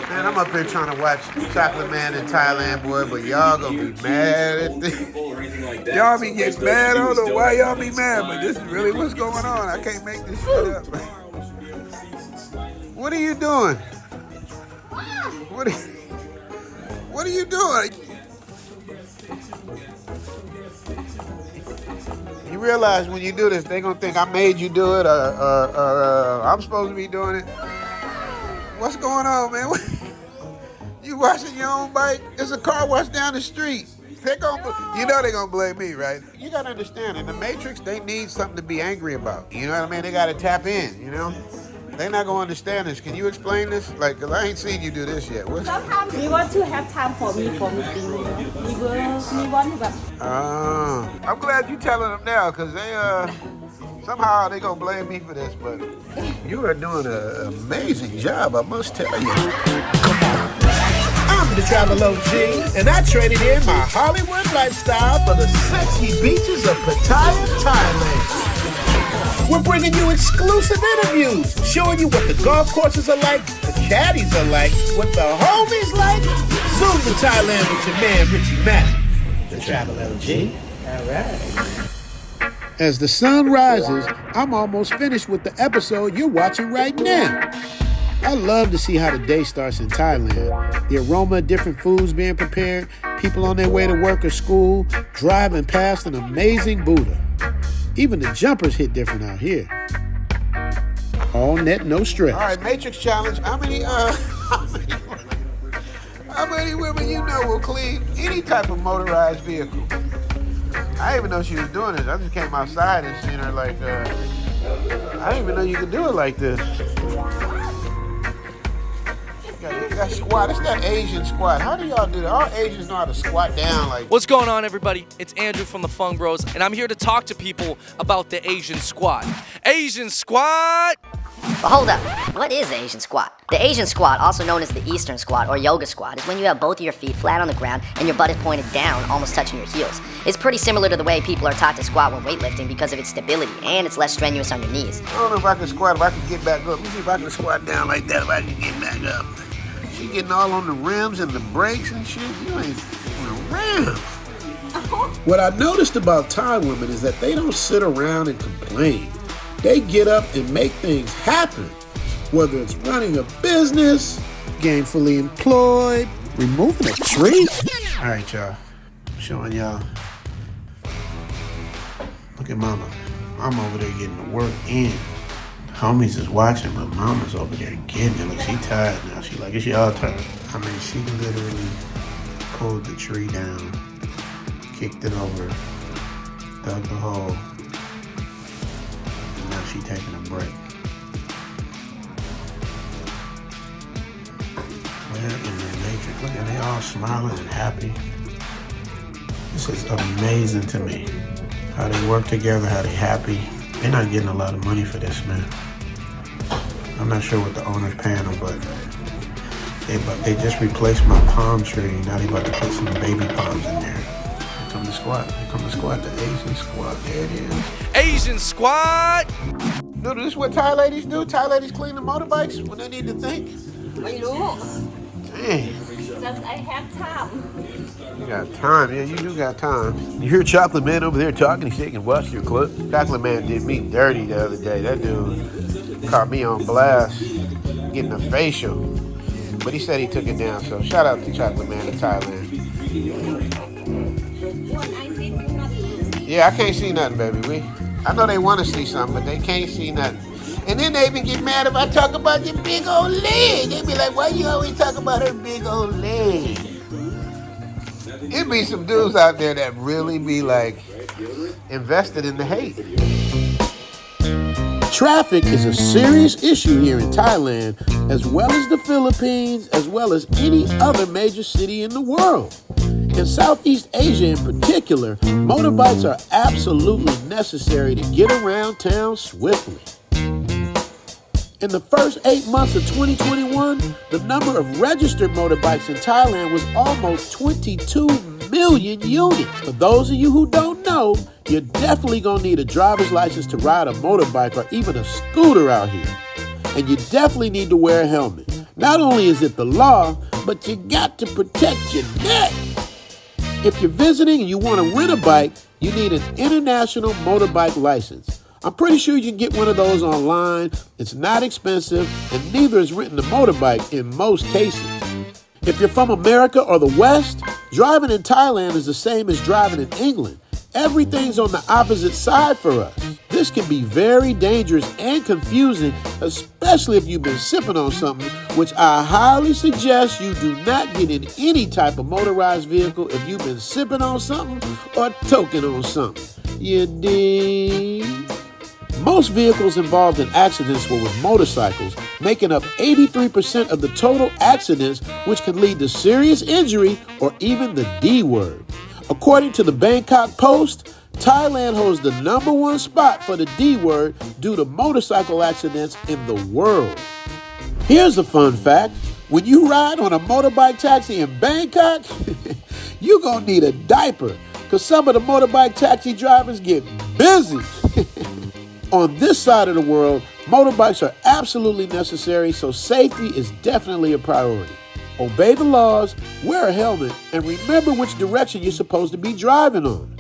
Man, I'm up here trying to watch Chocolate Man in Thailand, boy, but y'all gonna be mad at this. Y'all be getting mad. I don't know why y'all be mad, but this is really what's going on. I can't make this shit up. What are you doing? What are you doing? You realize when you do this, they gonna think I made you do it, or I'm supposed to be doing it. What's going on, man? You washing your own bike? There's a car wash down the street. You know they're gonna blame me, right? You gotta understand, in the Matrix, they need something to be angry about. You know what I mean? They gotta tap in, you know? They're not gonna understand this. Can you explain this? Like, cause I ain't seen you do this yet. Sometimes we want to have time for meeting. We want to. I'm glad you telling them now, cause they somehow they gonna blame me for this, but you are doing an amazing job, I must tell you. I'm the Travel OG, and I traded in my Hollywood lifestyle for the sexy beaches of Pattaya, Thailand. We're bringing you exclusive interviews, showing you what the golf courses are like, the caddies are like, what the homies like. Zoom to Thailand with your man, Richie Mack. The Travel OG. All right. As the sun rises, I'm almost finished with the episode you're watching right now. I love to see how the day starts in Thailand. The aroma of different foods being prepared, people on their way to work or school, driving past an amazing Buddha. Even the jumpers hit different out here. All net, no stress. All right, Matrix Challenge. How many women you know will clean any type of motorized vehicle? I didn't even know she was doing this. I just came outside and seen her like, I didn't even know you could do it like this. That squat, it's that Asian squat. How do y'all do that? All Asians know how to squat down like. What's going on, everybody? It's Andrew from the Fung Bros, and I'm here to talk to people about the Asian squat. Asian squat! But hold up, what is the Asian squat? The Asian squat, also known as the Eastern squat or yoga squat, is when you have both of your feet flat on the ground and your butt is pointed down, almost touching your heels. It's pretty similar to the way people are taught to squat when weightlifting because of its stability and it's less strenuous on your knees. I don't know if I can squat, if I can get back up. Let me see if I can squat down like that, if I can get back up. She getting all on the rims and the brakes and shit. You ain't on the rims. What I noticed about Thai women is that they don't sit around and complain. They get up and make things happen. Whether it's running a business, gainfully employed, removing a tree. All right, y'all. I'm showing y'all. Look at Mama. I'm over there getting the work in. Homies is watching, but Mama's over there getting it. Look, she tired now. She like, it's y'all turn. I mean, she literally pulled the tree down, kicked it over, dug the hole, and now she taking a break. Where in the Matrix? Look at they all smiling and happy. This is amazing to me. How they work together, how they happy. They're not getting a lot of money for this, man. I'm not sure what the owner's paying them, but they just replaced my palm tree. Now they about to put some baby palms in there. Here come the squat. Here come the squat. The Asian squat. There it is. Asian squat! No, this is what Thai ladies do. Thai ladies clean the motorbikes when they need to think. Dang. Just I have time. You got time. Yeah, you do got time. You hear Chocolate Man over there talking, shaking, wash your clothes. Chocolate Man did me dirty the other day. That dude caught me on blast, getting a facial. But he said he took it down, so shout out to Chocolate Man in Thailand. Yeah, I can't see nothing, baby. I know they want to see something, but they can't see nothing. And then they even get mad if I talk about your big old leg. They be like, why you always talk about her big old leg? It be some dudes out there that really be like invested in the hate. Traffic is a serious issue here in Thailand, as well as the Philippines, as well as any other major city in the world. In Southeast Asia in particular, motorbikes are absolutely necessary to get around town swiftly. In the first 8 months of 2021, the number of registered motorbikes in Thailand was almost 22 million units. For those of you who don't know, you're definitely gonna need a driver's license to ride a motorbike or even a scooter out here. And you definitely need to wear a helmet. Not only is it the law, but you got to protect your neck. If you're visiting and you want to rent a bike, you need an international motorbike license. I'm pretty sure you can get one of those online. It's not expensive, and neither is renting a motorbike in most cases. If you're from America or the West, driving in Thailand is the same as driving in England. Everything's on the opposite side for us. This can be very dangerous and confusing, especially if you've been sipping on something, which I highly suggest you do not get in any type of motorized vehicle if you've been sipping on something or toking on something. You dig? Most vehicles involved in accidents were with motorcycles, making up 83% of the total accidents, which can lead to serious injury or even the D word. According to the Bangkok Post, Thailand holds the #1 spot for the D word due to motorcycle accidents in the world. Here's a fun fact. When you ride on a motorbike taxi in Bangkok, you're going to need a diaper because some of the motorbike taxi drivers get busy. On this side of the world, motorbikes are absolutely necessary, so safety is definitely a priority. Obey the laws, wear a helmet, and remember which direction you're supposed to be driving on.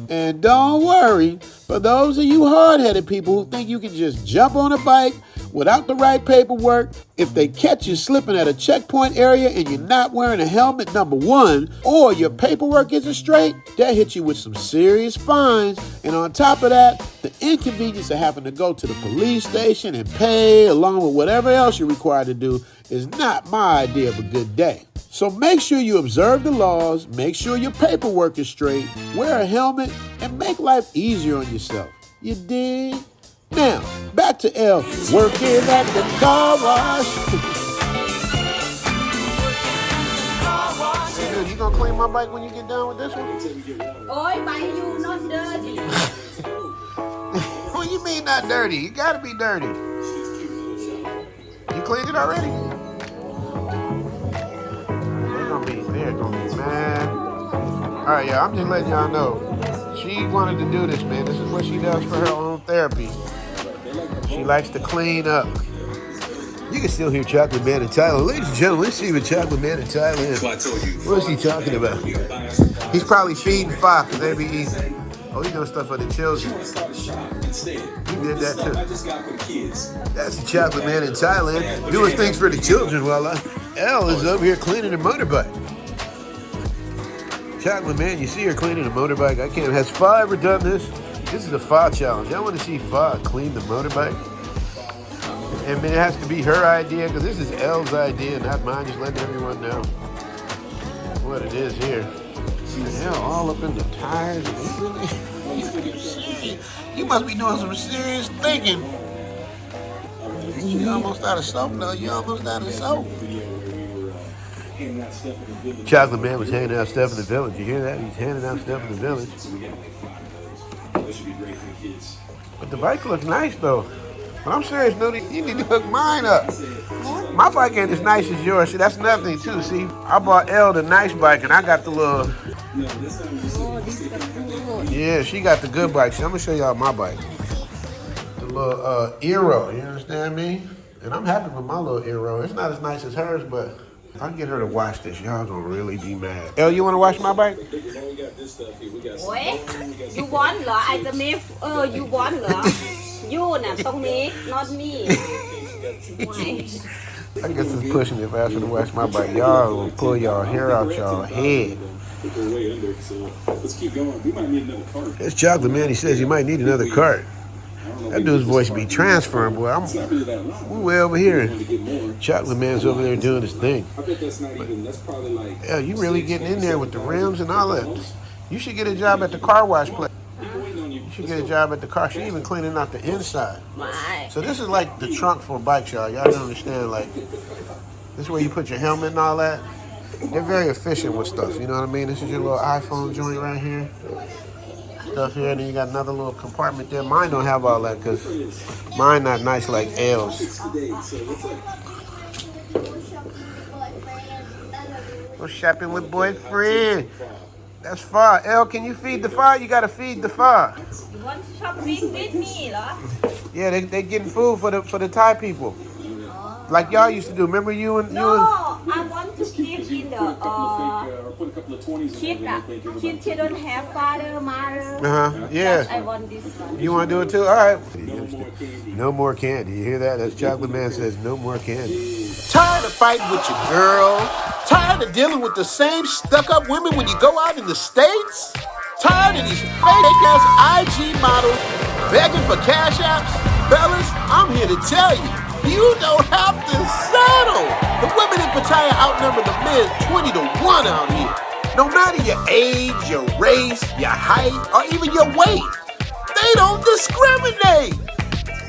And don't worry, for those of you hard-headed people who think you can just jump on a bike without the right paperwork, if they catch you slipping at a checkpoint area and you're not wearing a helmet, #1, or your paperwork isn't straight, they'll hit you with some serious fines. And on top of that, the inconvenience of having to go to the police station and pay, along with whatever else you're required to do, is not my idea of a good day. So make sure you observe the laws, make sure your paperwork is straight, wear a helmet, and make life easier on yourself. You dig? Now, back to L, working at the car wash. Hey, dude, you gonna clean my bike when you get done with this one? Oi, bike you not dirty. What do you mean not dirty? You gotta be dirty. You cleaned it already? They're gonna be mad. Alright, yeah, I'm just letting y'all know. She wanted to do this, man. This is what she does for her own therapy. She likes to clean up. You can still hear Chocolate Man in Thailand. Ladies and gentlemen, let's see what Chocolate Man in Thailand. What is he talking about? He's probably feeding Fox because they be eating. Oh, he's doing stuff for the children. He did that too. That's the Chocolate Man in Thailand doing things for the children while L is over here cleaning a motorbike. Chocolate Man, you see her cleaning a motorbike. I can't. Has Fa ever done this? This is a Fa challenge. I want to see Fa clean the motorbike. And it has to be her idea because this is L's idea, not mine. Just letting everyone know what it is here. The hell, all up in the tires. You must be doing some serious thinking. You almost out of soap, though. You almost out of soap. Chocolate Man was handing out stuff in the village. You hear that? He's handing out stuff in the village. But the bike looks nice, though. But I'm serious, Nudie, you need to hook mine up. My bike ain't as nice as yours. See, that's another thing, too. See, I bought Elle the nice bike, and I got the little... Yeah, she got the good bike. See, I'm going to show y'all my bike. The little Eero, you understand me? And I'm happy with my little Eero. It's not as nice as hers, but... If I get her to watch this, y'all gonna really be mad. Elle, you wanna watch my bike? Wait, you want เหรอ I จะ make you want เหรอ you น่ะต้อง make not me. I guess it's pushing it if I ask her to watch my bike. Y'all will pull y'all hair out y'all head. This Chocolate Man, he says he might need another cart. That dude's voice be transferring, boy. We way over here. Chocolate Man's over there doing his thing. Yeah, you really getting in there with the rims and all that. You should get a job at the car wash place. You should get a job at the car. She even cleaning out the inside. So this is like the trunk for bikes, y'all. Y'all don't understand, like, this is where you put your helmet and all that. They're very efficient with stuff, you know what I mean? This is your little iPhone joint right here. Stuff here, and then you got another little compartment there. Mine don't have all that because mine not nice like L's. Go shopping with boyfriend. That's Fa. L, can you feed the Fa? You gotta feed the Fa. You want to shopping with me เหรอ Yeah, they getting food for the Thai people. Like y'all used to do. Remember you and No, I want to give in the kids don't have father, mother. Yeah. I want this one. You want to do it too? All right. No more candy. You hear that? That's Chocolate Man says no more candy. Tired of fighting with your girl? Tired of dealing with the same stuck-up women when you go out in the States? Tired of these fake-ass IG models begging for cash apps? Fellas, I'm here to tell you, you don't have to settle. The women in Pattaya outnumber the men 20 to 1 out here. No matter your age, your race, your height, or even your weight, they don't discriminate.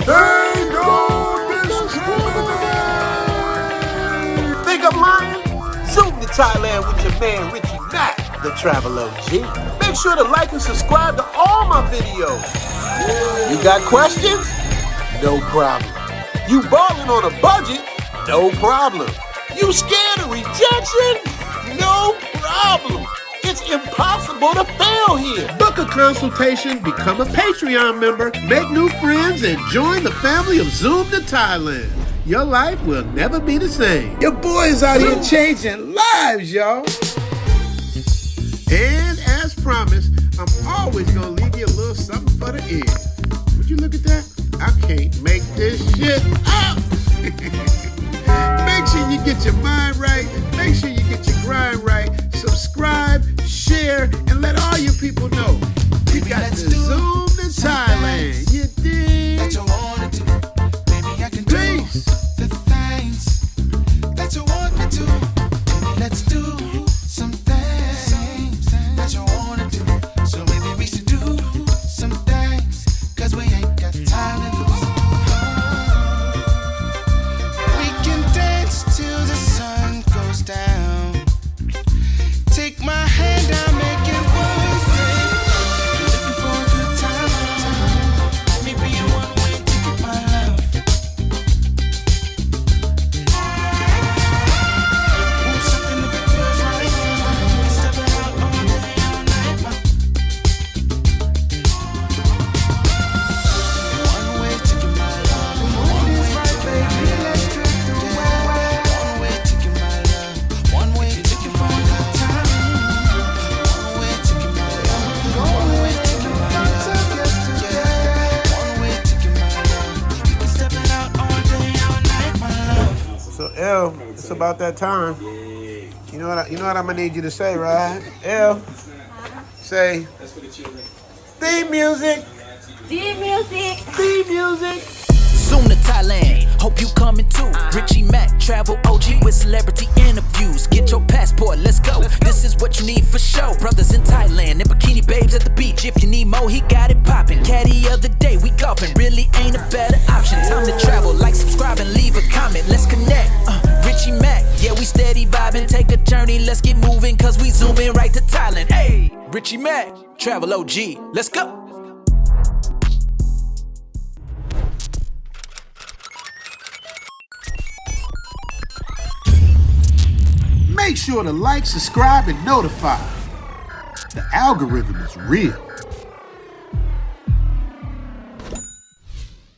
They don't discriminate. Think I'm lying? Zoom to Thailand with your man Richie Mack, the Travel OG. Make sure to like and subscribe to all my videos. You got questions? No problem. You balling on a budget? No problem. You scared of rejection? No problem. It's impossible to fail here. Book a consultation, become a Patreon member, make new friends, and join the family of Zoom to Thailand. Your life will never be the same. Your boy is out here changing lives, y'all. And as promised, I'm always gonna leave you a little something for the end. Would you look at that? I can't make this shit up. Make sure you get your mind right. Make sure you get your grind right. Subscribe, share, and let all your people know. You got to Zoom to Thailand. You dig? That you wanna do. Maybe I can do the things that you want me to. Maybe let's do some things that you wanna do. So maybe we should do some things, 'cause we ain't got time to lose. We can dance till the sun goes down. Take my hand, I'll make it worth it. Looking for a good time. Maybe a one-way ticket, my love. Want something that feels right. Stepping out all day, all night. One-way ticket, my love. One-way ticket, baby, let's drift away. One-way ticket, my love. One-way ticket, my love. One-way ticket, my love. One-way ticket, my love. One-way ticket, my love. We can step it out all day, all night, my love. So L, it's about that time. You know what I'm gonna need you to say, right? L, say theme music. Theme music. Theme music. Zoom to Thailand, hope you coming too. Richie Mack, travel OG with celebrity interviews. Get your passport, let's go. This is what you need for show. Brothers in Thailand and bikini babes at the beach. If you need more, he got it poppin'. Caddy of the day, we golfing. Really ain't a better option. Time to travel, like, subscribe, and leave a comment. Let's connect. Richie Mack, yeah, we steady vibing. Take a journey, let's get moving, 'cause we zooming right to Thailand. Hey, Richie Mack, travel OG, let's go. Make sure to like, subscribe, and notify. The algorithm is real.